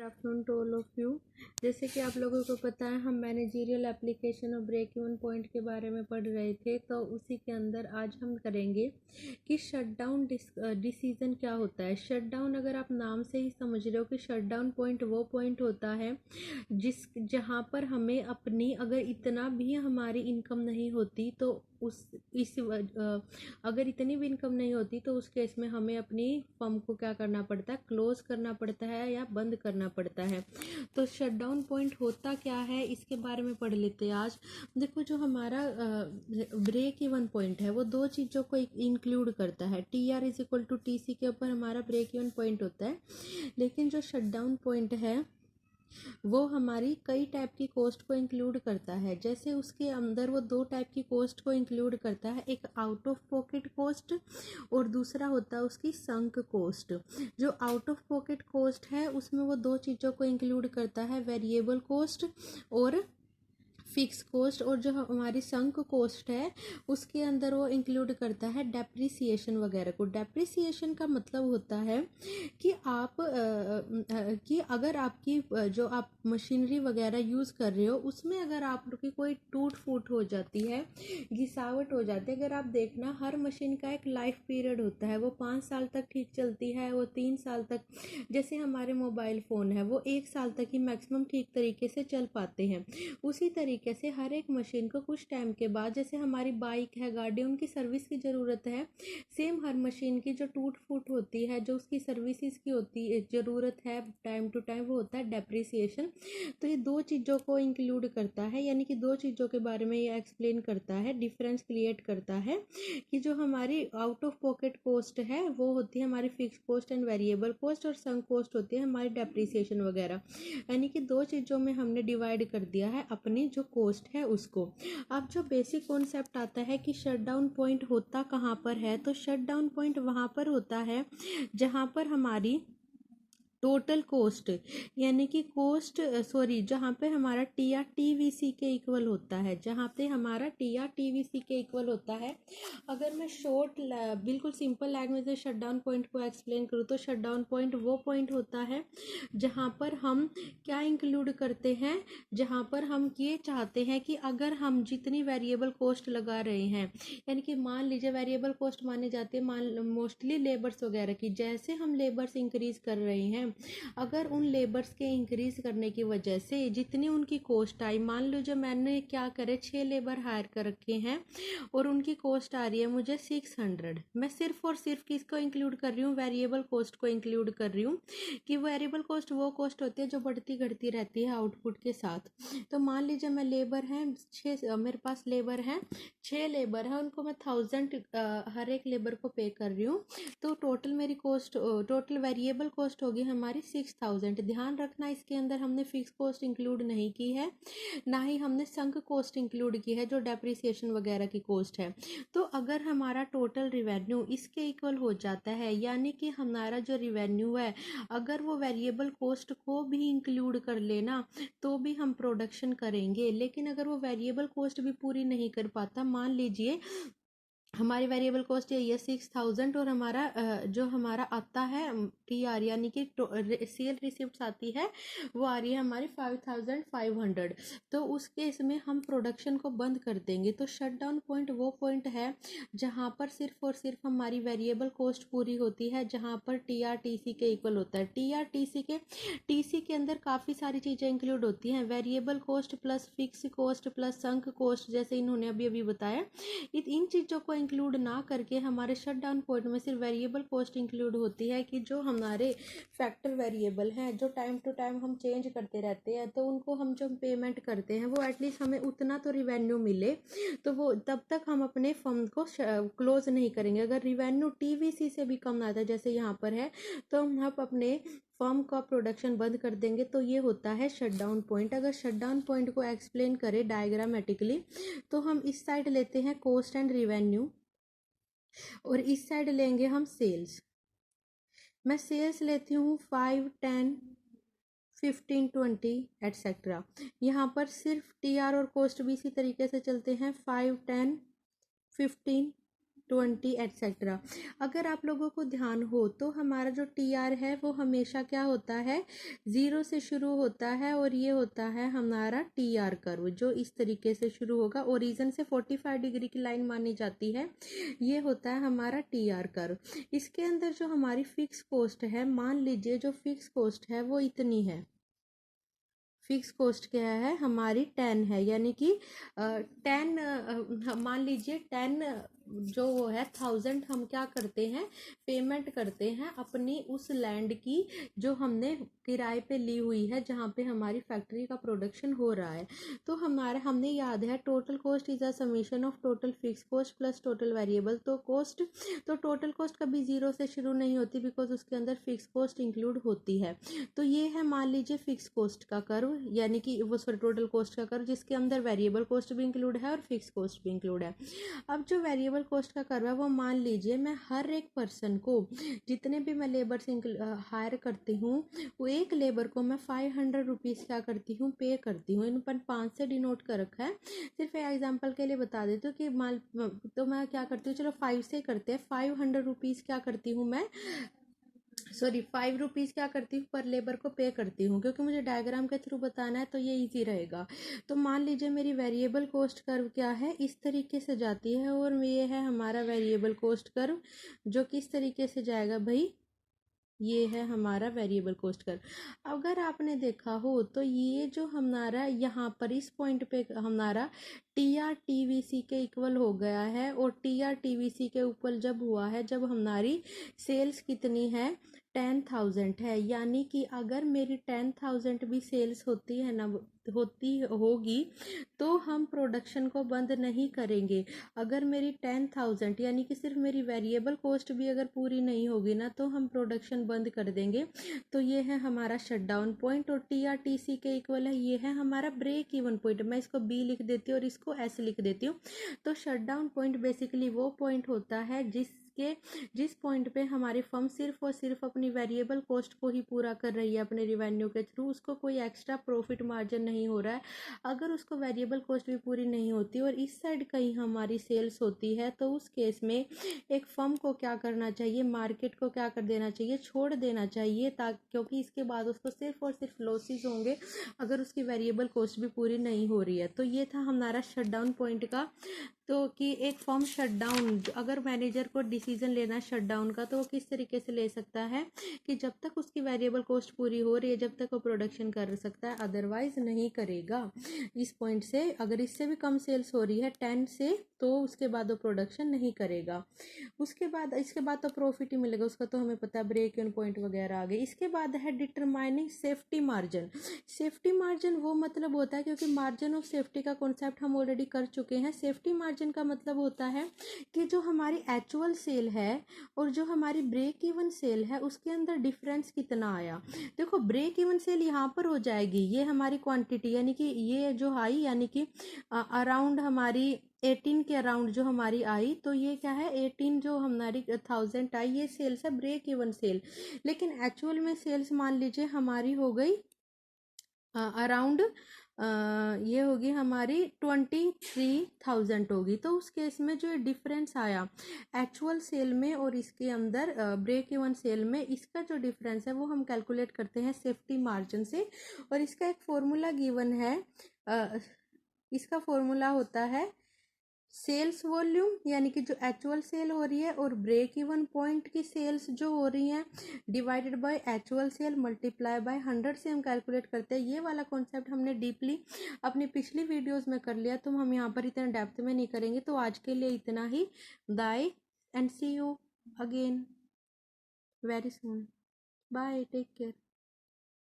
Good afternoon to all of you. जैसे कि आप लोगों को पता है, हम मैनेजरियल एप्लीकेशन और ब्रेक इवन पॉइंट के बारे में पढ़ रहे थे, तो उसी के अंदर आज हम करेंगे कि शटडाउन डिसीजन क्या होता है। शटडाउन अगर आप नाम से ही समझ रहे हो कि शटडाउन पॉइंट वो पॉइंट होता है जहाँ पर हमें अपनी अगर इतना भी हमारी इनकम नहीं होती तो अगर इतनी भी इनकम नहीं होती तो उस केस में हमें अपनी फर्म को क्या करना पड़ता है, क्लोज करना पड़ता है या बंद करना पड़ता है। तो शटडाउन पॉइंट होता क्या है इसके बारे में पढ़ लेते हैं आज। देखो, जो हमारा ब्रेक इवन पॉइंट है वो दो चीज़ों को इंक्लूड करता है। TR is equal to TC के ऊपर हमारा ब्रेक इवन पॉइंट होता है, लेकिन जो शटडाउन पॉइंट है वो हमारी कई टाइप की कॉस्ट को इंक्लूड करता है। जैसे उसके अंदर वो दो टाइप की कॉस्ट को इंक्लूड करता है, एक आउट ऑफ पॉकेट कॉस्ट और दूसरा होता है उसकी संक कॉस्ट। जो आउट ऑफ पॉकेट कॉस्ट है उसमें वो दो चीज़ों को इंक्लूड करता है, वेरिएबल कॉस्ट और फिक्स कॉस्ट। और जो हमारी संक कॉस्ट है उसके अंदर वो इंक्लूड करता है डेप्रिसिएशन वगैरह को। डेप्रिसिएशन का मतलब होता है कि कि अगर आपकी जो आप मशीनरी वगैरह यूज़ कर रहे हो उसमें अगर आपकी कोई टूट फूट हो जाती है, घिसावट हो जाती है। अगर आप देखना, हर मशीन का एक लाइफ पीरियड होता है, वो 5 साल तक ठीक चलती है, वो 3 साल तक। जैसे हमारे मोबाइल फ़ोन है वो 1 साल तक ही मैक्सिमम ठीक तरीके से चल पाते हैं। उसी तरीके से हर एक मशीन को कुछ टाइम के बाद, जैसे हमारी बाइक है, गाड़ी, उनकी सर्विस की ज़रूरत है, सेम हर मशीन की जो टूट फूट होती है, जो उसकी सर्विसेज की होती है ज़रूरत है टाइम टू टाइम, वो होता है डेप्रिसिएशन। तो ये दो चीज़ों को इंक्लूड करता है, यानी कि दो चीज़ों के बारे में ये एक्सप्लेन करता है, डिफरेंस क्रिएट करता है कि जो हमारी आउट ऑफ पॉकेट कॉस्ट है वो होती है हमारी fix cost and variable cost, और संक कॉस्ट होती है हमारी डेप्रिसिएशन वगैरह। यानी कि दो चीज़ों में हमने डिवाइड कर दिया है अपनी जो कॉस्ट है उसको। अब जो बेसिक कॉन्सेप्ट आता है कि शटडाउन पॉइंट होता कहाँ पर है, तो शटडाउन पॉइंट वहाँ पर होता है जहाँ पर हमारी टोटल कॉस्ट, यानी कि जहाँ पे हमारा TR TVC के इक्वल होता है, जहाँ पे हमारा TR TVC के इक्वल होता है। अगर मैं बिल्कुल सिंपल लैंग्वेज में शटडाउन पॉइंट को एक्सप्लेन करूँ तो शटडाउन पॉइंट वो पॉइंट होता है जहाँ पर हम क्या इंक्लूड करते हैं, जहाँ पर हम ये चाहते हैं कि अगर हम जितनी वेरिएबल कॉस्ट लगा रहे हैं, यानी कि मान लीजिए वेरिएबल कॉस्ट मानी जाती है मोस्टली लेबर्स वगैरह की। जैसे हम लेबर्स इंक्रीज कर रहे हैं, अगर उन लेबर्स के इंक्रीज करने की वजह से जितनी उनकी कॉस्ट आई, मान लीजिए मैंने क्या करे 6 लेबर हायर कर रखे हैं और उनकी कॉस्ट आ रही है मुझे 600, मैं सिर्फ और सिर्फ किसको इंक्लूड कर रही हूँ, वेरिएबल कॉस्ट को इंक्लूड कर रही हूँ। कि वेरिएबल कॉस्ट वो कॉस्ट होती है जो बढ़ती घटती रहती है आउटपुट के साथ। तो मान लीजिए मैं लेबर है 6, मेरे पास लेबर है 6 लेबर है, उनको मैं 1000 हर एक लेबर को पे कर रही हूँ। तो टोटल वेरिएबल कॉस्ट होगी हमारी 6000। ध्यान रखना, इसके अंदर हमने फिक्स कॉस्ट इंक्लूड नहीं की है, ना ही हमने संक कॉस्ट इंक्लूड की है जो डेप्रिसिएशन वगैरह की कॉस्ट है। तो अगर हमारा टोटल रिवेन्यू इसके इक्वल हो जाता है, यानी कि हमारा जो रिवेन्यू है अगर वो वेरिएबल कॉस्ट को भी इंक्लूड कर लेना तो भी हम प्रोडक्शन करेंगे। लेकिन अगर वो वेरिएबल कॉस्ट भी पूरी नहीं कर पाता, मान लीजिए हमारी वेरिएबल कॉस्ट यही है 6000 और जो हमारा आता है TR, यानी कि सेल रिसिप्ट आती है वो आ रही है हमारी 5500, तो उस केस में हम प्रोडक्शन को बंद कर देंगे। तो शटडाउन पॉइंट वो पॉइंट है जहाँ पर सिर्फ और सिर्फ हमारी वेरिएबल कॉस्ट पूरी होती है, जहाँ पर TR TC के इक्वल होता है। TC के अंदर काफ़ी सारी चीज़ें इंक्लूड होती हैं, variable cost plus fix cost plus sunk cost, जैसे इन्होंने अभी बताया। इन चीज़ों को इंक्लूड ना करके हमारे शटडाउन पॉइंट में सिर्फ वेरिएबल कॉस्ट इंक्लूड होती है, कि जो हमारे फैक्टर वेरिएबल हैं जो टाइम टू टाइम हम चेंज करते रहते हैं, तो उनको हम जो पेमेंट करते हैं वो एटलीस्ट हमें उतना तो रिवेन्यू मिले, तो वो तब तक हम अपने फर्म को क्लोज नहीं करेंगे। अगर रिवेन्यू TVC से भी कम आता है जैसे यहाँ पर है, तो हम अपने फर्म का प्रोडक्शन बंद कर देंगे। तो ये होता है शटडाउन पॉइंट। अगर शटडाउन पॉइंट को एक्सप्लेन करें डायग्रामेटिकली, तो हम इस साइड लेते हैं कॉस्ट एंड रिवेन्यू और इस साइड लेंगे हम सेल्स। मैं सेल्स लेती हूँ 5, 10, 15, 20 एटसेट्रा। यहाँ पर सिर्फ TR और कॉस्ट भी इसी तरीके से चलते हैं 5, 10, 15, 20 एटसेट्रा। अगर आप लोगों को ध्यान हो तो हमारा जो TR है वो हमेशा क्या होता है, 0 से शुरू होता है और ये होता है हमारा TR कर्व, जो इस तरीके से शुरू होगा। ओरिजिन से 45 डिग्री की लाइन मानी जाती है, ये होता है हमारा TR कर्व। इसके अंदर जो हमारी फिक्स कॉस्ट है, मान लीजिए जो फिक्स कॉस्ट है वो इतनी है। फिक्स कॉस्ट क्या है हमारी 10 है, यानी कि 10 मान लीजिए 10 जो वो है 1000 हम क्या करते हैं, पेमेंट करते हैं अपनी उस लैंड की जो हमने किराए पे ली हुई है, जहाँ पे हमारी फैक्ट्री का प्रोडक्शन हो रहा है। तो हमारा हमने याद है total cost is a summation of total fix cost plus total variable. तो टोटल कॉस्ट कभी 0 से शुरू नहीं होती, बिकॉज उसके अंदर फिक्स कॉस्ट इंक्लूड होती है। तो ये है मान लीजिए फिक्स कॉस्ट का कर्व, यानी कि वो टोटल कॉस्ट का कर्व जिसके अंदर वेरिएबल कॉस्ट भी इंक्लूड है और फिक्स कॉस्ट भी इंक्लूड है। अब जो वेरिएबल कॉस्ट का कर्व है वो मान लीजिए मैं हर एक पर्सन को, जितने भी मैं लेबर्स हायर करती हूँ, वो एक लेबर को मैं 500 रुपीज़ क्या करती हूँ, पे करती हूँ। इन पर 5 से डिनोट कर रखा है, सिर्फ एग्जाम्पल के लिए बता देती हूँ कि तो मैं क्या करती हूँ, चलो 5 से करते हैं, 500 रुपीज़ क्या करती हूँ मैं, सॉरी 5 रुपीज़ क्या करती हूँ पर लेबर को पे करती हूँ, क्योंकि मुझे डायग्राम के थ्रू बताना है तो ये इजी रहेगा। तो मान लीजिए मेरी वेरिएबल कॉस्ट कर्व क्या है, इस तरीके से जाती है, और ये है हमारा वेरिएबल कॉस्ट कर्व जो किस तरीके से जाएगा भाई, ये है हमारा वेरिएबल कॉस्ट कर्व। अगर आपने देखा हो तो ये जो हमारा यहाँ पर इस पॉइंट पे हमारा TR TVC के इक्वल हो गया है, और TR TVC के ऊपर जब हुआ है जब हमारी सेल्स कितनी है, 10,000 है। यानी कि अगर मेरी 10,000 भी सेल्स होती है ना, होती होगी, तो हम प्रोडक्शन को बंद नहीं करेंगे। अगर मेरी 10,000 यानी कि सिर्फ मेरी वेरिएबल कॉस्ट भी अगर पूरी नहीं होगी ना, तो हम प्रोडक्शन बंद कर देंगे। तो ये है हमारा शटडाउन पॉइंट, और TRTC के इक्वल है, ये है हमारा ब्रेक इवन पॉइंट। मैं इसको B लिख देती हूँ और इसको S लिख देती हूँ। तो शटडाउन पॉइंट बेसिकली वो पॉइंट होता है जिस पॉइंट पे हमारी फर्म सिर्फ और सिर्फ अपनी वेरिएबल कॉस्ट को ही पूरा कर रही है अपने रिवेन्यू के थ्रू, उसको कोई एक्स्ट्रा प्रॉफिट मार्जिन नहीं हो रहा है। अगर उसको वेरिएबल कॉस्ट भी पूरी नहीं होती और इस साइड कहीं हमारी सेल्स होती है, तो उस केस में एक फर्म को क्या करना चाहिए, मार्केट को क्या कर देना चाहिए, छोड़ देना चाहिए, ताकि क्योंकि इसके बाद उसको सिर्फ और सिर्फ लॉसेस होंगे अगर उसकी वेरिएबल कॉस्ट भी पूरी नहीं हो रही है। तो ये था हमारा शटडाउन पॉइंट का। तो कि एक फर्म शटडाउन, अगर मैनेजर को डिसीजन लेना है शटडाउन का, तो वो किस तरीके से ले सकता है कि जब तक उसकी वेरिएबल कॉस्ट पूरी हो रही है जब तक वो प्रोडक्शन कर सकता है, अदरवाइज नहीं करेगा। इस पॉइंट से अगर इससे भी कम सेल्स हो रही है 10 से, तो उसके बाद वो प्रोडक्शन नहीं करेगा। इसके बाद तो प्रॉफिट ही मिलेगा उसका, तो हमें पता है ब्रेक इवन पॉइंट वगैरह आ गए। इसके बाद है determining safety margin. Safety margin वो मतलब होता है, क्योंकि मार्जिन ऑफ सेफ्टी का कॉन्सेप्ट हम ऑलरेडी कर चुके हैं। सेफ्टी मार्जिन का मतलब होता है कि जो हमारी एक्चुअल सेल है और जो हमारी ब्रेक इवन सेल है उसके अंदर डिफरेंस कितना आया। देखो ब्रेक इवन सेल यहाँ पर हो जाएगी, ये हमारी क्वांटिटी, यानी कि ये जो आई, यानी कि अराउंड हमारी 18 के अराउंड जो हमारी आई, तो ये क्या है 18 जो हमारी 1000 आई, ये सेल्स है ब्रेक इवन सेल। लेकिन एक्चुअल में सेल्स मान लीजिए हमारी हो गई अराउंड ये होगी हमारी 23,000 होगी। तो उस केस में जो डिफरेंस आया एक्चुअल सेल में और इसके अंदर ब्रेक इवन सेल में, इसका जो डिफरेंस है वो हम कैलकुलेट करते हैं सेफ्टी मार्जिन से। और इसका एक फॉर्मूला गिवन है, इसका फॉर्मूला होता है सेल्स वॉल्यूम, यानी कि जो एक्चुअल सेल हो रही है और ब्रेक इवन पॉइंट की सेल्स जो हो रही हैं divided by actual sale multiply by 100 से हम कैलकुलेट करते हैं। ये वाला कॉन्सेप्ट हमने डीपली अपनी पिछली वीडियोस में कर लिया, तो हम यहाँ पर इतना डेप्थ में नहीं करेंगे। तो आज के लिए इतना ही। Bye and see you again very soon. Bye, take care.